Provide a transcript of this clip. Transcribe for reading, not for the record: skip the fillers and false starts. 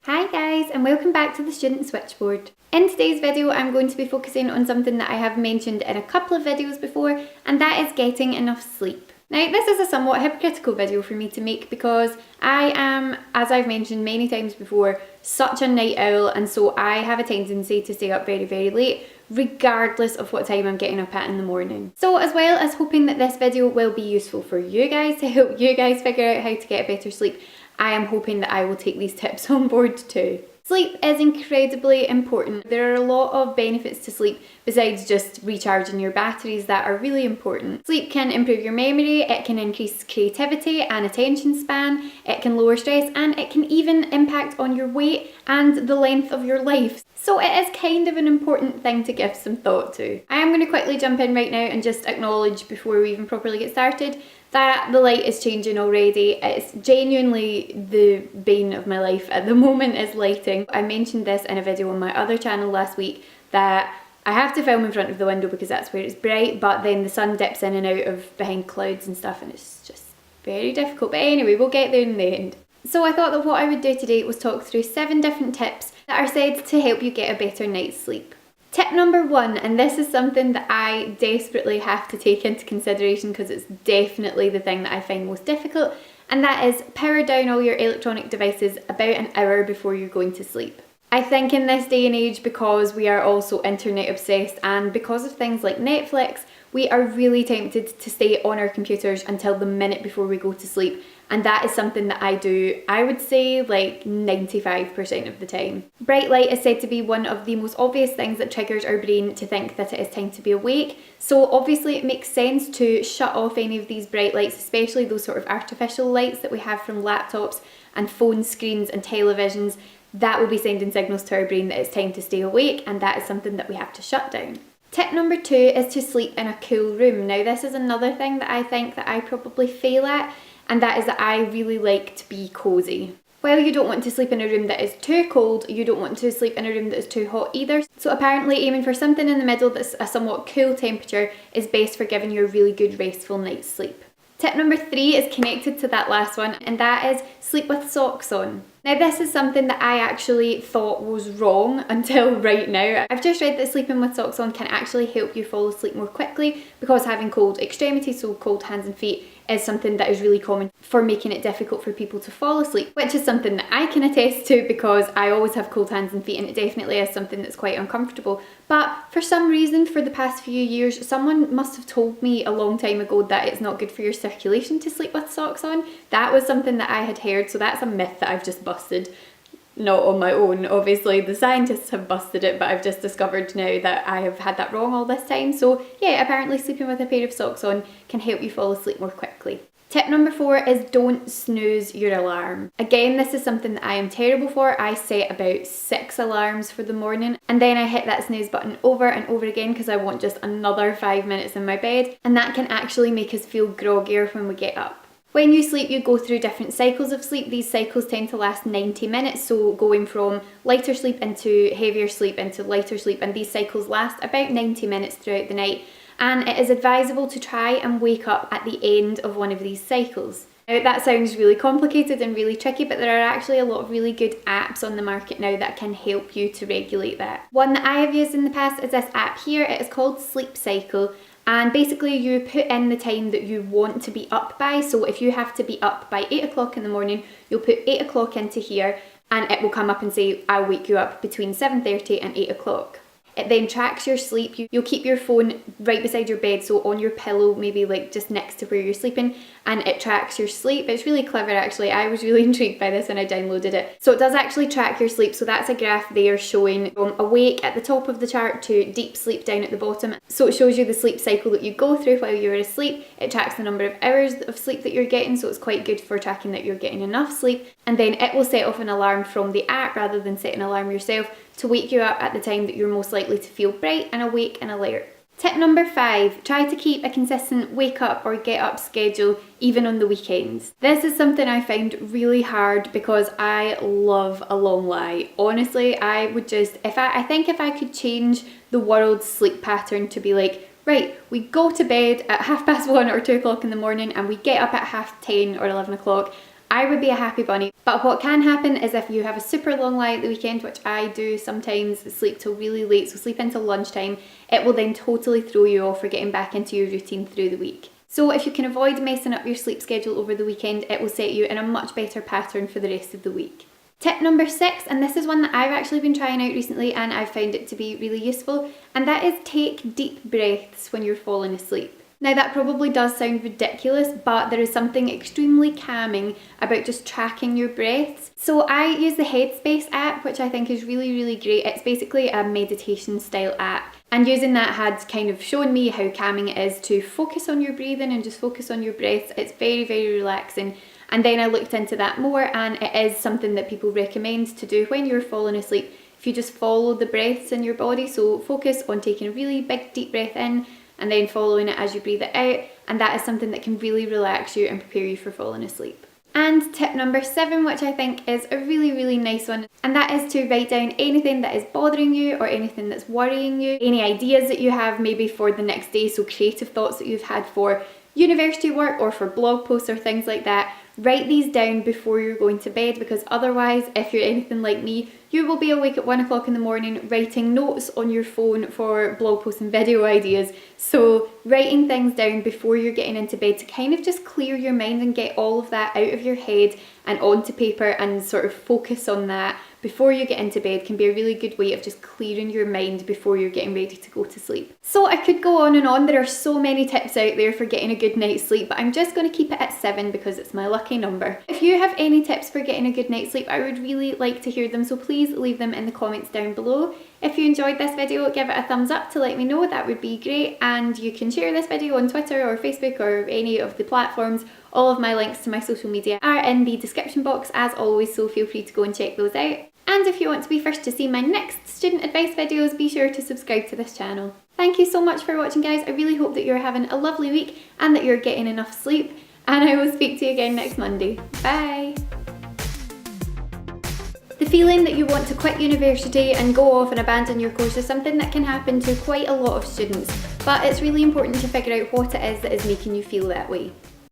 Hi guys, and welcome back to the Student Switchboard. In today's video I'm going to be focusing on something that I have mentioned in a couple of videos before, and that is getting enough sleep. Now this is a somewhat hypocritical video for me to make because I am, as I've mentioned many times before, such a night owl, and so I have a tendency to stay up very late regardless of what time I'm getting up at in the morning. So as well as hoping that this video will be useful for you guys to help you guys figure out how to get a better sleep, I am hoping that I will take these tips on board too. Sleep is incredibly important. There are a lot of benefits to sleep besides just recharging your batteries that are really important. Sleep can improve your memory, it can increase creativity and attention span, it can lower stress, and it can even impact on your weight and the length of your life. So it is kind of an important thing to give some thought to. I am going to quickly jump in right now and just acknowledge before we even properly get started that the light is changing already. It's genuinely the bane of my life at the moment is lighting. I mentioned this in a video on my other channel last week that I have to film in front of the window because that's where it's bright, but then the sun dips in and out of behind clouds and stuff and it's just very difficult. But anyway, we'll get there in the end. So I thought that what I would do today was talk through 7 different tips that are said to help you get a better night's sleep. Tip number 1, and this is something that I desperately have to take into consideration because it's definitely the thing that I find most difficult, and that is power down all your electronic devices about an hour before you're going to sleep. I think in this day and age, because we are also internet obsessed and because of things like Netflix, we are really tempted to stay on our computers until the minute before we go to sleep. And that is something that I do, I would say, like 95% of the time. Bright light is said to be one of the most obvious things that triggers our brain to think that it is time to be awake. So obviously it makes sense to shut off any of these bright lights, especially those sort of artificial lights that we have from laptops and phone screens and televisions. That will be sending signals to our brain that it's time to stay awake, and that is something that we have to shut down. Tip number 2 is to sleep in a cool room. Now this is another thing that I think that I probably fail at, and that is that I really like to be cozy. While you don't want to sleep in a room that is too cold, you don't want to sleep in a room that is too hot either. So apparently aiming for something in the middle that's a somewhat cool temperature is best for giving you a really good restful night's sleep. Tip number 3 is connected to that last one, and that is sleep with socks on. Now this is something that I actually thought was wrong until right now. I've just read that sleeping with socks on can actually help you fall asleep more quickly because having cold extremities, so cold hands and feet, is something that is really common for making it difficult for people to fall asleep, which is something that I can attest to because I always have cold hands and feet, and it definitely is something that's quite uncomfortable. But for some reason, for the past few years, someone must have told me a long time ago that it's not good for your circulation to sleep with socks on. That was something that I had heard, so that's a myth that I've just busted. Not on my own, obviously the scientists have busted it, but I've just discovered now that I have had that wrong all this time. So yeah, apparently sleeping with a pair of socks on can help you fall asleep more quickly. Tip number 4 is don't snooze your alarm. Again, this is something that I am terrible for. I set about 6 alarms for the morning and then I hit that snooze button over and over again because I want just another 5 minutes in my bed, and that can actually make us feel groggier when we get up. When you sleep, you go through different cycles of sleep. These cycles tend to last 90 minutes, so going from lighter sleep into heavier sleep into lighter sleep, and these cycles last about 90 minutes throughout the night. And it is advisable to try and wake up at the end of one of these cycles. Now that sounds really complicated and really tricky, but there are actually a lot of really good apps on the market now that can help you to regulate that. One that I have used in the past is this app here. It is called Sleep Cycle. And basically you put in the time that you want to be up by. So if you have to be up by 8 o'clock in the morning, you'll put 8 o'clock into here and it will come up and say, I'll wake you up between 7:30 and 8 o'clock. It then tracks your sleep. You'll keep your phone right beside your bed, so on your pillow, maybe like just next to where you're sleeping, and it tracks your sleep. It's really clever actually. I was really intrigued by this when I downloaded it. So it does actually track your sleep, so that's a graph there showing from awake at the top of the chart to deep sleep down at the bottom. So it shows you the sleep cycle that you go through while you're asleep. It tracks the number of hours of sleep that you're getting, so it's quite good for tracking that you're getting enough sleep. And then it will set off an alarm from the app rather than set an alarm yourself to wake you up at the time that you're most likely to feel bright and awake and alert. Tip number 5, try to keep a consistent wake up or get up schedule even on the weekends. This is something I find really hard because I love a long lie. Honestly, I would just, I think if I could change the world's sleep pattern to be like, right, we go to bed at 1:30 or 2 o'clock in the morning and we get up at 10:30 or 11 o'clock, I would be a happy bunny. But what can happen is if you have a super long lie at the weekend, which I do sometimes, sleep till really late, so sleep until lunchtime, it will then totally throw you off for getting back into your routine through the week. So if you can avoid messing up your sleep schedule over the weekend, it will set you in a much better pattern for the rest of the week. Tip number 6, and this is one that I've actually been trying out recently and I've found it to be really useful, and that is take deep breaths when you're falling asleep. Now that probably does sound ridiculous, but there is something extremely calming about just tracking your breaths. So I use the Headspace app, which I think is really, really great. It's basically a meditation style app. And using that had kind of shown me how calming it is to focus on your breathing and just focus on your breaths. It's very, very relaxing. And then I looked into that more, and it is something that people recommend to do when you're falling asleep. If you just follow the breaths in your body, so focus on taking a really big deep breath in and then following it as you breathe it out, and that is something that can really relax you and prepare you for falling asleep. And tip number 7, which I think is a really, really nice one, and that is to write down anything that is bothering you or anything that's worrying you, any ideas that you have maybe for the next day, so creative thoughts that you've had for university work or for blog posts or things like that. Write these down before you're going to bed, because otherwise, if you're anything like me, you will be awake at 1 o'clock in the morning writing notes on your phone for blog posts and video ideas. So writing things down before you're getting into bed to kind of just clear your mind and get all of that out of your head and onto paper and sort of focus on that before you get into bed can be a really good way of just clearing your mind before you're getting ready to go to sleep. So I could go on and on. There are so many tips out there for getting a good night's sleep, but I'm just going to keep it at 7 because it's my lucky number. If you have any tips for getting a good night's sleep, I would really like to hear them, so please leave them in the comments down below. If you enjoyed this video, give it a thumbs up to let me know, that would be great, and you can share this video on Twitter or Facebook or any of the platforms. All of my links to my social media are in the description box as always, so feel free to go and check those out. And if you want to be first to see my next student advice videos, be sure to subscribe to this channel. Thank you so much for watching, guys. I really hope that you're having a lovely week and that you're getting enough sleep, and I will speak to you again next Monday. Bye! The feeling that you want to quit university and go off and abandon your course is something that can happen to quite a lot of students, but it's really important to figure out what it is that is making you feel that way.